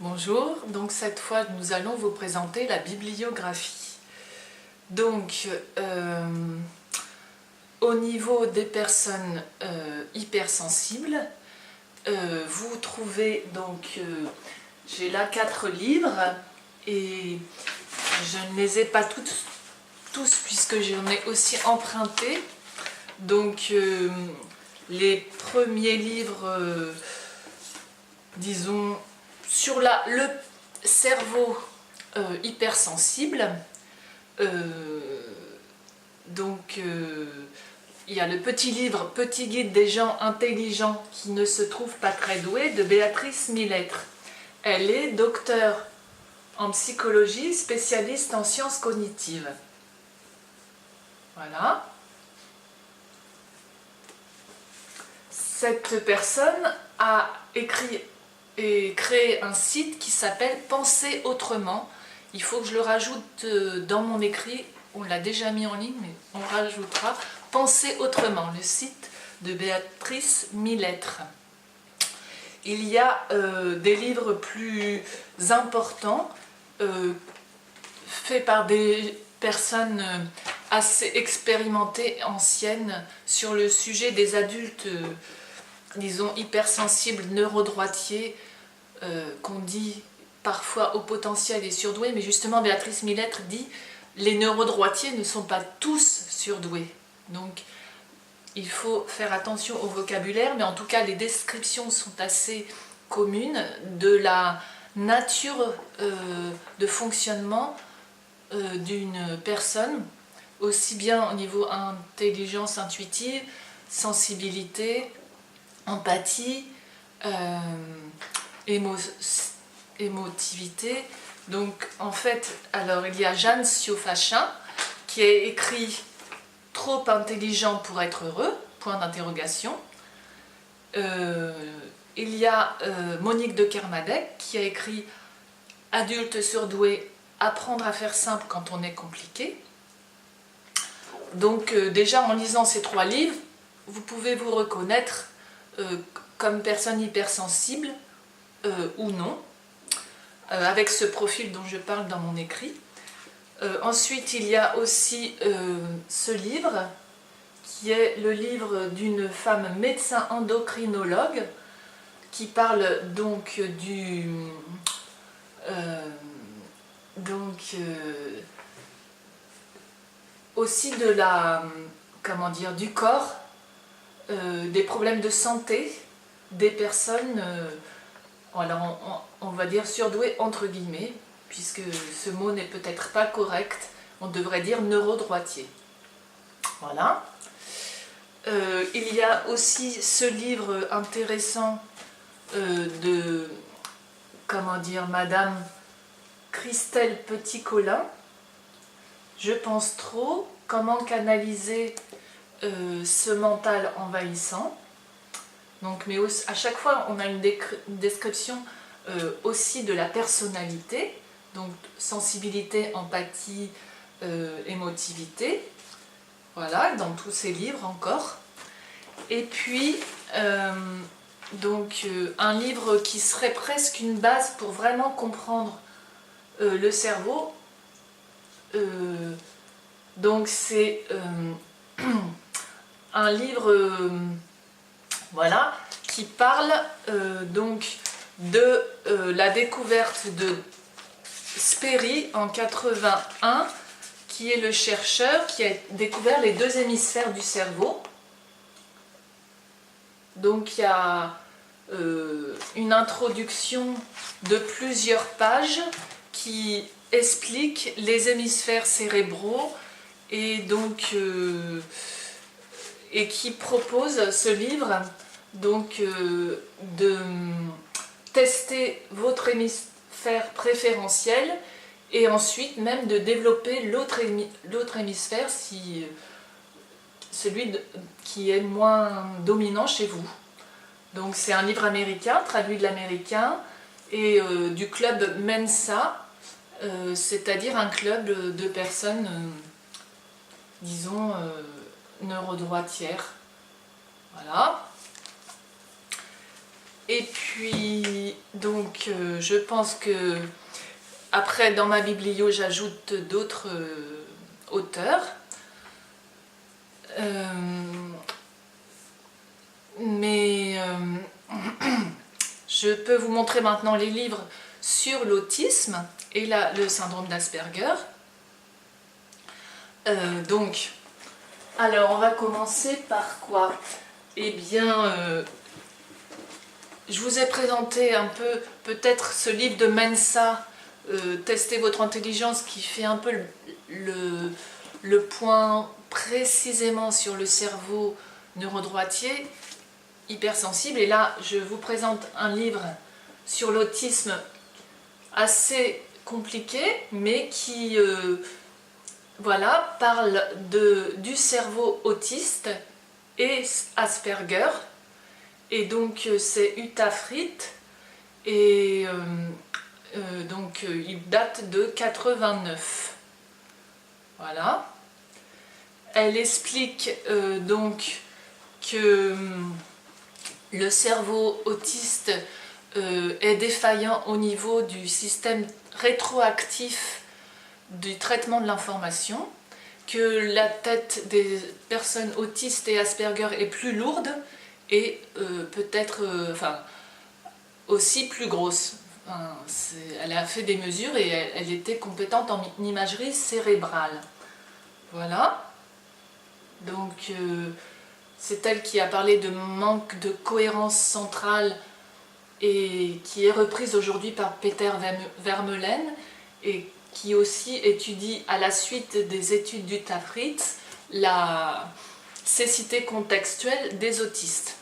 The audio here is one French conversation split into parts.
Bonjour, donc cette fois nous allons vous présenter la bibliographie. Donc au niveau des personnes hypersensibles, vous trouvez donc, j'ai là 4 livres et je ne les ai pas tous puisque j'en ai aussi emprunté. Donc les premiers livres, disons, sur le cerveau hypersensible, il y a le petit livre « Petit guide des gens intelligents qui ne se trouvent pas très doués » de Béatrice Millettre. Elle est docteure en psychologie, spécialiste en sciences cognitives. Voilà. Cette personne a écrit et créé un site qui s'appelle Penser autrement. Il faut que je le rajoute dans mon écrit, on l'a déjà mis en ligne, mais on rajoutera Penser autrement, le site de Béatrice Millettre. Il y a des livres plus importants faits par des personnes assez expérimentées, anciennes, sur le sujet des adultes, disons, hypersensibles, neurodroitiers, qu'on dit parfois au potentiel et surdoués, mais justement Béatrice Millettre dit les neurodroitiers ne sont pas tous surdoués. Donc il faut faire attention au vocabulaire, mais en tout cas les descriptions sont assez communes de la nature de fonctionnement d'une personne, aussi bien au niveau intelligence intuitive, sensibilité, empathie, émotivité. Donc en fait, alors il y a Jeanne Siofachin qui a écrit Trop intelligent pour être heureux, point d'interrogation. Il y a Monique de Kermadec qui a écrit Adulte surdoué, apprendre à faire simple quand on est compliqué. Donc déjà en lisant ces 3 livres, vous pouvez vous reconnaître comme personne hypersensible ou non, avec ce profil dont je parle dans mon écrit. Ensuite, il y a aussi ce livre, qui est le livre d'une femme médecin endocrinologue, qui parle donc aussi de la, comment dire, du corps, des problèmes de santé des personnes, alors on va dire surdouées entre guillemets, puisque ce mot n'est peut-être pas correct, on devrait dire neurodroitier. Voilà. Il y a aussi ce livre intéressant de, comment dire, Madame Christelle Petit-Colin, Je pense trop, comment canaliser ce mental envahissant. Donc, mais à chaque fois, on a une description aussi de la personnalité, donc sensibilité, empathie, émotivité, voilà, dans tous ces livres encore. Et puis, un livre qui serait presque une base pour vraiment comprendre le cerveau. Donc c'est un livre voilà, qui parle donc de la découverte de Sperry en 81, qui est le chercheur qui a découvert les 2 hémisphères du cerveau. Donc il y a une introduction de plusieurs pages qui explique les hémisphères cérébraux et donc et qui propose ce livre donc de tester votre hémisphère préférentiel et ensuite même de développer l'autre hémisphère, si celui qui est moins dominant chez vous. Donc c'est un livre américain, traduit de l'américain, et du club Mensa, c'est-à-dire un club de personnes, disons, neurodroitières. Voilà. Et puis, donc, je pense que après, dans ma biblio, j'ajoute d'autres auteurs. Mais je peux vous montrer maintenant les livres sur l'autisme et le syndrome d'Asperger. Alors on va commencer par quoi? Eh bien, je vous ai présenté un peu peut-être ce livre de Mensa, Tester votre intelligence, qui fait un peu le point précisément sur le cerveau neurodroitier hypersensible. Et là, je vous présente un livre sur l'autisme assez compliqué, mais qui voilà, parle du cerveau autiste et Asperger. Et donc c'est Uta Frith, et donc il date de 89. Voilà. Elle explique donc que le cerveau autiste est défaillant au niveau du système rétroactif du traitement de l'information, que la tête des personnes autistes et Asperger est plus lourde et peut-être aussi plus grosse. Elle a fait des mesures et elle était compétente en imagerie cérébrale. Voilà. Donc c'est elle qui a parlé de manque de cohérence centrale et qui est reprise aujourd'hui par Peter Vermeulen, et qui aussi étudie, à la suite des études d'Uta Frith, la cécité contextuelle des autistes.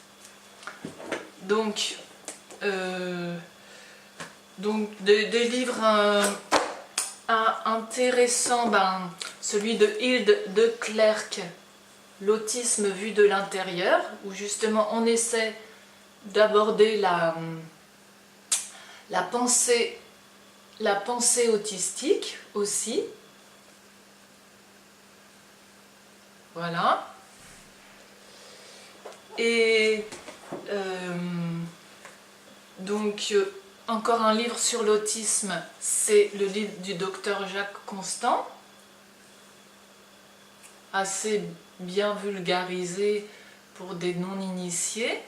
Donc des livres intéressants, celui de Hilde de Clercq, L'autisme vu de l'intérieur, où justement on essaie d'aborder la pensée autistique aussi. Voilà. Et donc encore un livre sur l'autisme, c'est le livre du docteur Jacques Constant, assez bien vulgarisé pour des non-initiés.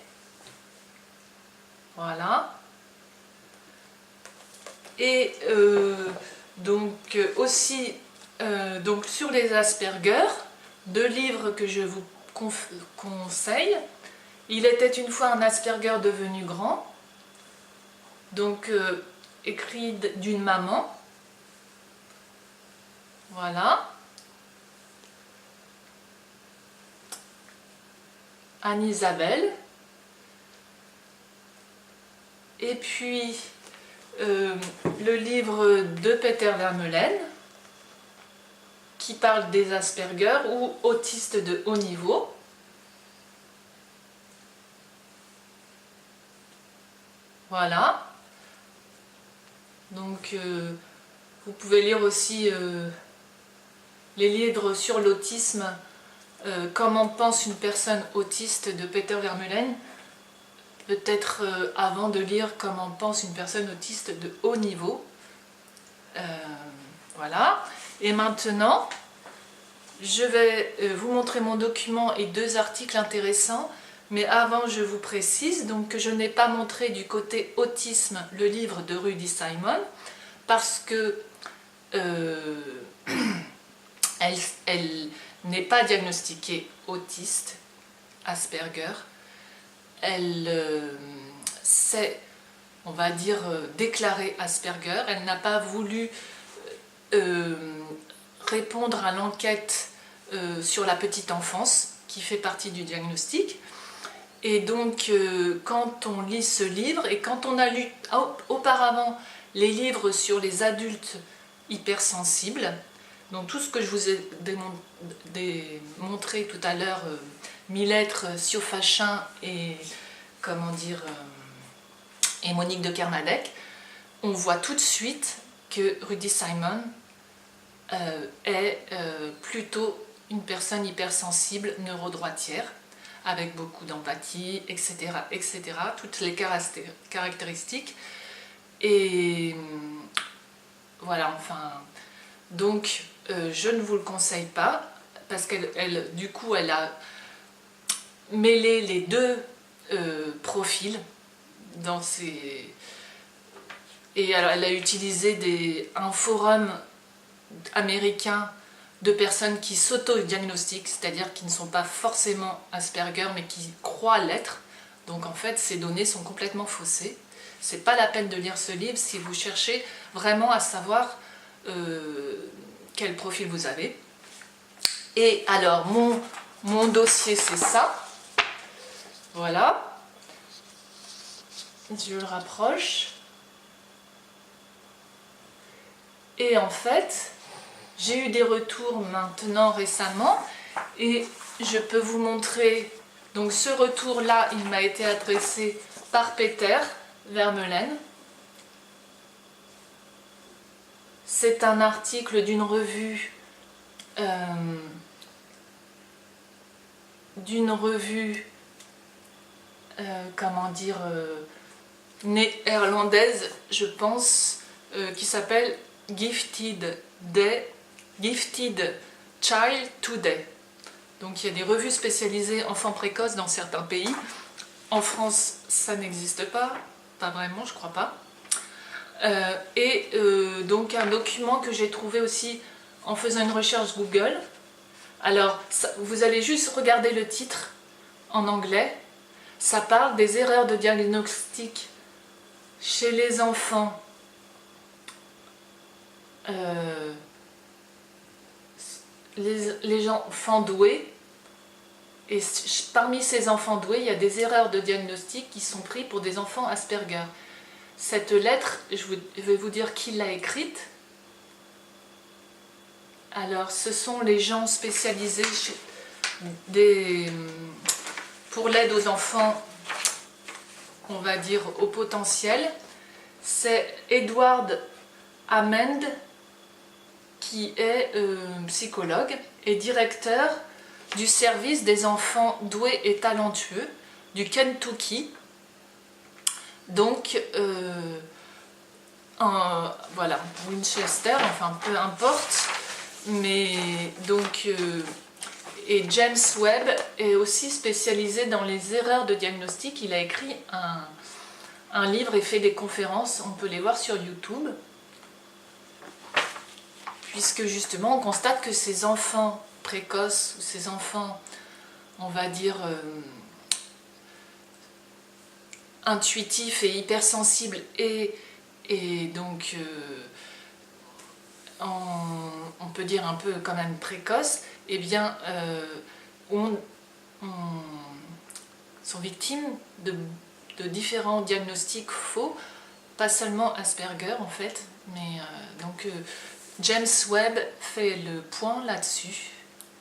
Voilà. Et donc aussi donc sur les Asperger, 2 livres que je vous conseille. Il était une fois un Asperger devenu grand, donc écrit d'une maman. Voilà. Anne-Isabelle. Et puis le livre de Peter Vermeulen, qui parle des Asperger ou autistes de haut niveau. Voilà. Donc vous pouvez lire aussi les livres sur l'autisme, Comment pense une personne autiste de Peter Vermeulen, peut-être avant de lire Comment pense une personne autiste de haut niveau. Voilà. Et maintenant, je vais vous montrer mon document et 2 articles intéressants. Mais avant, je vous précise donc que je n'ai pas montré du côté autisme le livre de Rudy Simon, parce que elle n'est pas diagnostiquée autiste, Asperger. Elle s'est, on va dire, déclarée Asperger. Elle n'a pas voulu répondre à l'enquête sur la petite enfance, qui fait partie du diagnostic. Et donc, quand on lit ce livre, et quand on a lu auparavant les livres sur les adultes hypersensibles, donc tout ce que je vous ai montré tout à l'heure, Millettre, Siofachin et et Monique de Kernadec, on voit tout de suite que Rudy Simon est plutôt une personne hypersensible neurodroitière, avec beaucoup d'empathie, etc., etc., toutes les caractéristiques. Et voilà, enfin, donc je ne vous le conseille pas, parce du coup, elle a mêlé les deux profils dans ses... Et alors, elle a utilisé un forum américain de personnes qui s'auto-diagnostiquent, c'est-à-dire qui ne sont pas forcément Asperger, mais qui croient l'être. Donc en fait, ces données sont complètement faussées. C'est pas la peine de lire ce livre si vous cherchez vraiment à savoir quel profil vous avez. Et alors, mon dossier, c'est ça. Voilà. Je le rapproche. Et en fait, j'ai eu des retours maintenant récemment et je peux vous montrer, donc ce retour-là, il m'a été adressé par Peter Vermeulen. C'est un article d'une revue, comment dire, néerlandaise, je pense, qui s'appelle Gifted Child Today. Donc il y a des revues spécialisées enfants précoces dans certains pays. En France, ça n'existe pas vraiment, je crois pas. Donc un document que j'ai trouvé aussi en faisant une recherche Google. Alors, vous allez juste regarder le titre en anglais. Ça parle des erreurs de diagnostic chez les enfants les enfants doués, et parmi ces enfants doués, il y a des erreurs de diagnostic qui sont prises pour des enfants Asperger. Cette lettre, je vais vous dire qui l'a écrite. Alors, ce sont les gens spécialisés pour l'aide aux enfants, on va dire au potentiel. C'est Edward Amend, qui est psychologue et directeur du service des enfants doués et talentueux du Kentucky. Donc, voilà, Winchester, enfin peu importe. Mais donc, et James Webb est aussi spécialisé dans les erreurs de diagnostic. Il a écrit un livre et fait des conférences, on peut les voir sur YouTube. Puisque justement on constate que ces enfants précoces, ou ces enfants, on va dire, intuitifs et hypersensibles, et donc on peut dire un peu quand même précoces, eh bien sont victimes de différents diagnostics faux, pas seulement Asperger en fait, mais donc James Webb fait le point là-dessus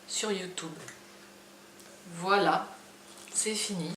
sur YouTube. Voilà, c'est fini.